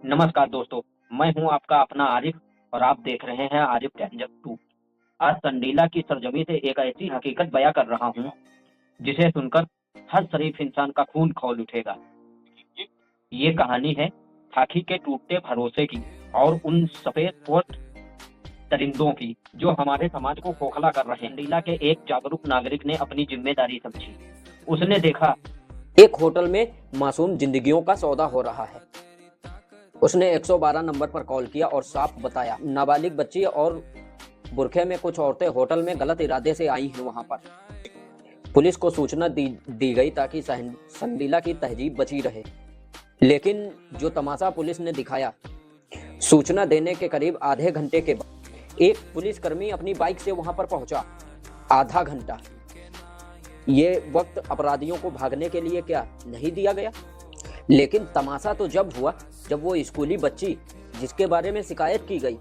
नमस्कार दोस्तों, मैं हूं आपका अपना आरिफ और आप देख रहे हैं आरिफ डेंजर 2। आज संडीला की सरजमी से एक ऐसी हकीकत बयां कर रहा हूं, जिसे सुनकर हर शरीफ इंसान का खून खौल उठेगा। ये कहानी है खाकी के टूटते भरोसे की और उन सफेद दरिंदों की जो हमारे समाज को खोखला कर रहे हैं। संडीला के एक जागरूक नागरिक ने अपनी जिम्मेदारी समझी। उसने देखा एक होटल में मासूम जिंदगियों का सौदा हो रहा है। उसने 112 नंबर पर कॉल किया और साफ बताया, नाबालिग बच्ची और बुरखे में कुछ औरतें होटल में गलत इरादे से आई हैं वहां पर। पुलिस को सूचना दी गई ताकि संडीला की तहजीब बची रहे। लेकिन जो तमाशा पुलिस ने दिखाया, सूचना देने के करीब आधे घंटे के बाद एक पुलिसकर्मी अपनी बाइक से वहां पर पहुंचा। आधा घंटा, ये वक्त अपराधियों को भागने के लिए क्या नहीं दिया गया? लेकिन तमाशा तो जब हुआ जब वो स्कूली बच्ची जिसके बारे में शिकायत की गई,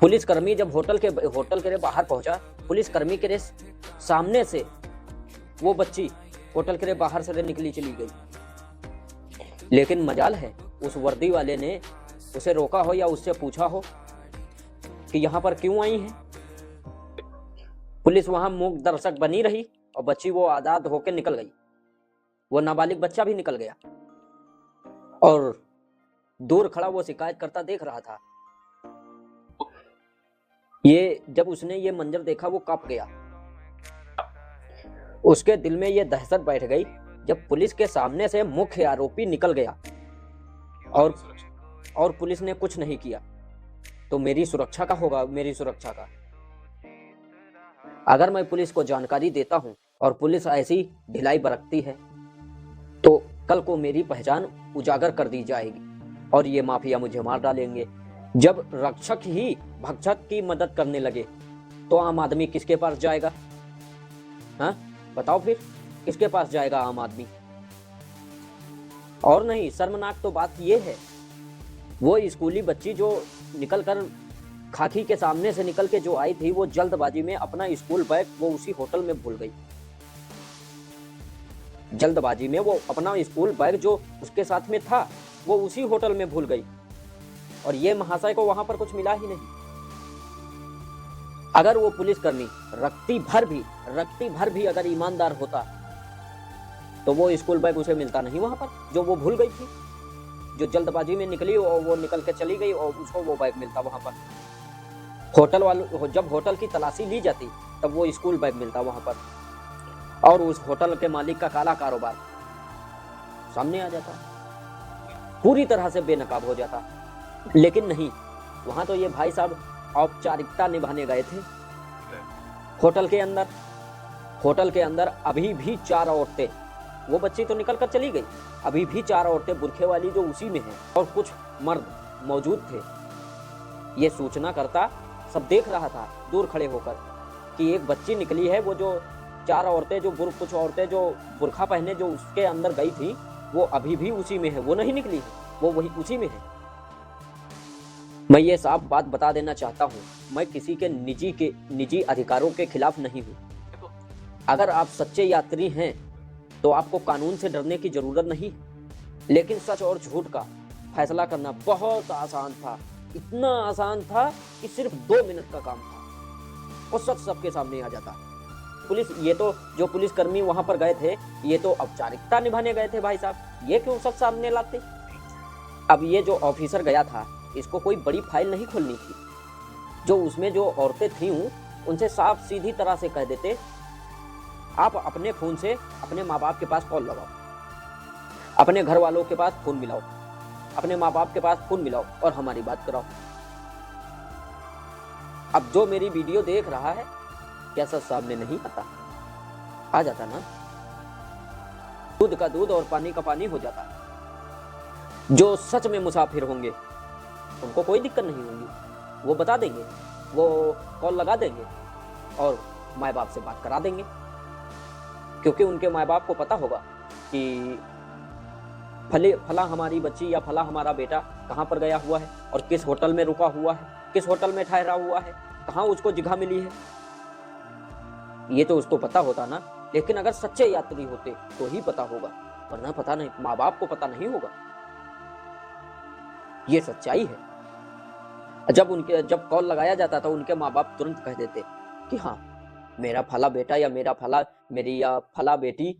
पुलिसकर्मी जब होटल के बाहर पहुंचा, पुलिसकर्मी के सामने से वो बच्ची होटल के बाहर से निकली चली गई। लेकिन मजाल है उस वर्दी वाले ने उसे रोका हो या उससे पूछा हो कि यहाँ पर क्यों आई है। पुलिस वहां मूक दर्शक बनी रही और बच्ची वो आजाद होकर निकल गई। वो नाबालिग बच्चा भी निकल गया और दूर खड़ा वो शिकायत करता देख रहा था। ये जब उसने ये मंजर देखा वो कांप गया। उसके दिल में ये दहशत बैठ गई जब पुलिस के सामने से मुख्य आरोपी निकल गया और पुलिस ने कुछ नहीं किया तो मेरी सुरक्षा का होगा, मेरी सुरक्षा का। अगर मैं पुलिस को जानकारी देता हूं और पुलिस ऐसी ढिलाई बरतती है तो कल को मेरी पहचान उजागर कर दी जाएगी और ये माफिया मुझे मार डालेंगे। जब रक्षक ही भक्षक की मदद करने लगे तो आम आदमी किसके पास जाएगा? हाँ बताओ फिर, किसके पास जाएगा आम आदमी? और नहीं, शर्मनाक तो बात ये है, वो स्कूली बच्ची जो निकलकर खाकी के सामने से निकल के जो आई थी, वो जल्दबाजी में अपना स्कूल बैग वो उसी होटल में भूल गई। जल्दबाजी में वो अपना स्कूल बैग जो उसके साथ में था वो उसी होटल में भूल गई और ये महाशय को वहां पर कुछ मिला ही नहीं। अगर वो पुलिसकर्मी रत्ती भर भी अगर ईमानदार होता तो वो स्कूल बैग उसे मिलता नहीं वहां पर, जो वो भूल गई थी, जो जल्दबाजी में निकली और वो निकल के चली गई और उसको वो बैग मिलता वहां पर। होटल वालों जब होटल की तलाशी ली जाती तब वो स्कूल बैग मिलता वहां पर और उस होटल के मालिक का काला कारोबार सामने आ जाता, पूरी तरह से बेनकाब हो जाता। लेकिन नहीं, वहां तो ये भाई साहब औपचारिकता निभाने गए थे। होटल के अंदर अभी भी 4 औरतें, वो बच्ची तो निकल कर चली गई, अभी भी 4 औरतें बुरखे वाली जो उसी में हैं और कुछ मर्द मौजूद थे। ये सूचना करता सब देख रहा था दूर खड़े होकर कि एक बच्ची निकली है। वो जो 4 औरतें कुछ औरतें जो बुरखा पहने जो उसके अंदर गई थी वो अभी भी उसी में है, वो नहीं निकली है, वो वही उसी में है। मैं ये साफ बात बता देना चाहता हूँ, मैं किसी के निजी अधिकारों के खिलाफ नहीं हूँ। अगर आप सच्चे यात्री हैं तो आपको कानून से डरने की जरूरत नहीं, लेकिन सच और झूठ का फैसला करना बहुत आसान था। इतना आसान था कि सिर्फ 2 मिनट का काम था और सच सबके सामने आ जाता। पुलिस, ये तो जो पुलिसकर्मी वहां पर गए थे ये तो औपचारिकता निभाने गए थे भाई साहब, ये क्यों सब सामने लाते? अब ये जो ऑफिसर गया था इसको कोई बड़ी फाइल नहीं खोलनी थी। जो उसमें जो औरतें थी उनसे साफ सीधी तरह से कह देते, आप अपने फोन से अपने माँ बाप के पास कॉल लगाओ, अपने घर वालों के पास फोन मिलाओ, अपने माँ बाप के पास फोन मिलाओ और हमारी बात कराओ। अब जो मेरी वीडियो देख रहा है क्या सच सामने नहीं आता? आ जाता ना, दूध का दूध और पानी का पानी हो जाता। जो सच में मुसाफिर होंगे उनको कोई दिक्कत नहीं होगी, वो बता देंगे, वो कॉल लगा देंगे और माँ बाप से बात करा देंगे, क्योंकि उनके माँ बाप को पता होगा कि फला हमारी बच्ची या फला हमारा बेटा कहाँ पर गया हुआ है और किस होटल में रुका हुआ है, किस होटल में ठहरा हुआ है, कहाँ उसको जगह मिली है। ये तो उसको पता होता ना, लेकिन अगर सच्चे यात्री होते तो ही पता होगा, वरना पता नहीं, माँ बाप को पता नहीं होगा। ये सच्चाई है। जब कॉल लगाया जाता था उनके माँ बाप तुरंत कह देते कि हाँ, मेरा फला बेटा या मेरी या फला बेटी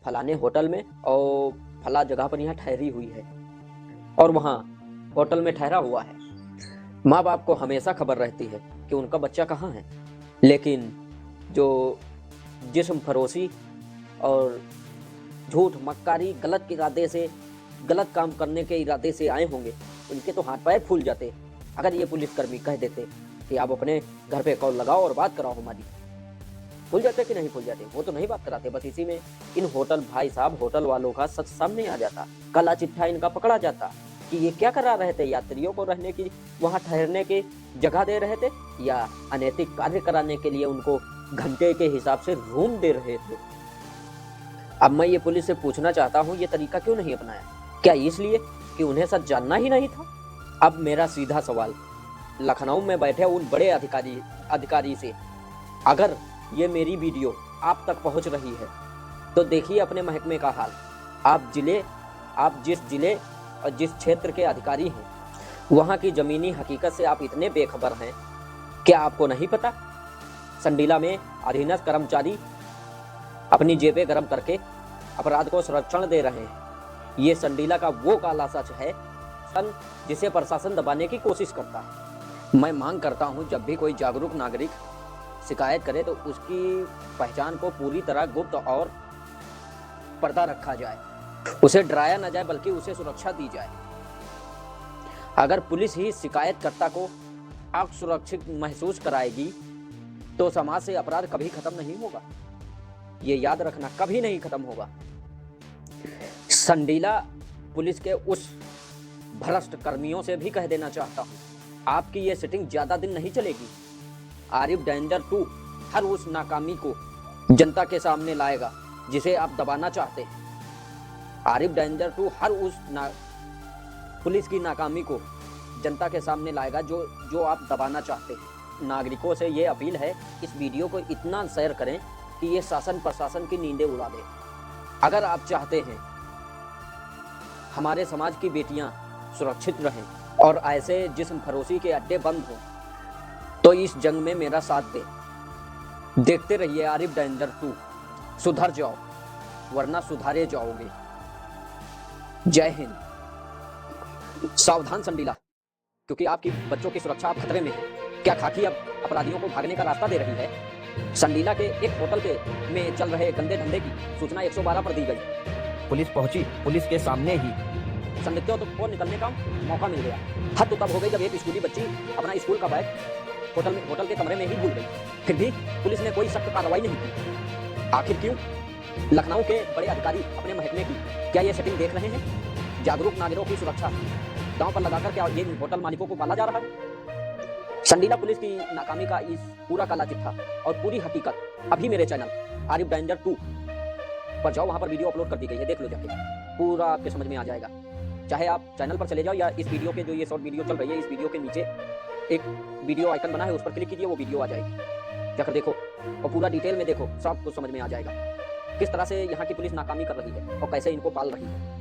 फलाने होटल में और फला जगह पर यहाँ ठहरी हुई है और वहाँ होटल में ठहरा हुआ है। माँ बाप को हमेशा खबर रहती है कि उनका बच्चा कहाँ है। लेकिन जो जिस्म फरोशी और झूठ मक्कारी गलत इरादे से, गलत काम करने के इरादे से आए होंगे, उनके तो हाथ पैर फूल जाते अगर ये पुलिसकर्मी कह देते कि आप अपने घर पे कॉल लगाओ और बात कराओ हमारी। फूल जाते कि नहीं फूल जाते? वो तो नहीं बात कराते। बस इसी में इन होटल वालों का सच सामने आ जाता, काला चिट्ठा इनका पकड़ा जाता कि ये क्या करा रहे थे, यात्रियों को रहने की, वहां ठहरने की जगह दे रहे थे या अनैतिक कार्य कराने के लिए उनको घंटे के हिसाब से रूम दे रहे थे। अब मैं ये पुलिस से पूछना चाहता हूँ, ये तरीका क्यों नहीं अपनाया? क्या इसलिए कि उन्हें सच जानना ही नहीं था? अब मेरा सीधा सवाल लखनऊ में बैठे उन बड़े अधिकारी से, अगर ये मेरी वीडियो आप तक पहुंच रही है तो देखिए अपने महकमे का हाल। आप जिस जिले और जिस क्षेत्र के अधिकारी हैं, वहां की जमीनी हकीकत से आप इतने बेखबर हैं, क्या आपको नहीं पता? संडीला में अधीनस्थ कर्मचारी अपनी जेबें गर्म करके अपराध को संरक्षण दे रहे हैं। ये संडीला का वो काला सच है जिसे प्रशासन दबाने की कोशिश करता है। मैं मांग करता हूं, जब भी कोई जागरूक नागरिक शिकायत करे तो उसकी पहचान को पूरी तरह गुप्त और पर्दा रखा जाए, उसे डराया न जाए बल्कि उसे सुरक्षा दी जाए। अगर पुलिस ही शिकायतकर्ता को असुरक्षित महसूस कराएगी तो समाज से अपराध कभी खत्म नहीं होगा। ये याद रखना, कभी नहीं खत्म होगा। संडीला पुलिस के उस भ्रष्ट कर्मियों से भी कह देना चाहता हूं, आपकी ये सेटिंग ज्यादा दिन नहीं चलेगी। आरिफ डेंजर 2 हर उस नाकामी को जनता के सामने लाएगा जिसे आप दबाना चाहते हैं। आरिफ डेंजर 2 हर उस पुलिस की नाकामी को जनता के सामने लाएगा जो आप दबाना चाहते हैं। नागरिकों से ये अपील है, इस वीडियो को इतना शेयर करें कि ये शासन प्रशासन की नींदें उड़ा दे। अगर आप चाहते हैं हमारे समाज की बेटियां सुरक्षित रहें और ऐसे जिस्म फरोशी के अड्डे बंद हों, तो इस जंग में मेरा साथ दें। देखते रहिए आरिफ डेंजर 2। सुधर जाओ वरना सुधारे जाओगे। जय हिंद। सावधान संडीला, क्योंकि आपकी बच्चों की सुरक्षा अब खतरे में है। क्या खाकी अब अपराधियों को भागने का रास्ता दे रही है? संडीला के एक होटल में चल रहे गंदे धंधे की सूचना 112 पर दी गई। पुलिस पहुंची, पुलिस के सामने ही संदिग्धों को निकलने का मौका मिल गया। हद तो तब हो गई जब एक स्कूली बच्ची अपना स्कूल का बैग होटल के कमरे में ही भूल गई। फिर भी पुलिस ने कोई सख्त कार्रवाई नहीं की। आखिर क्यों? लखनऊ के बड़े अधिकारी अपने महकमे की क्या ये सेटिंग देख रहे हैं? जागरूक नागरिकों की सुरक्षा दांव पर लगाकर क्या ये होटल मालिकों को पाला जा रहा है? संडीला पुलिस की नाकामी का इस पूरा काला चिट्ठा और पूरी हकीकत अभी मेरे चैनल आरिफ डेंजर 2 पर जाओ, वहां पर वीडियो अपलोड कर दी गई है, देख लो जाके, पूरा आपके समझ में आ जाएगा। चाहे आप चैनल पर चले जाओ या इस वीडियो के जो ये शॉर्ट वीडियो चल रही है, इस वीडियो के नीचे एक वीडियो आइकन बना है, उस पर क्लिक कीजिए, वो वीडियो आ जाएगी। जाकर देखो और पूरा डिटेल में देखो, सब कुछ समझ में आ जाएगा किस तरह से यहाँ की पुलिस नाकामी कर रही है और कैसे इनको पाल रही है।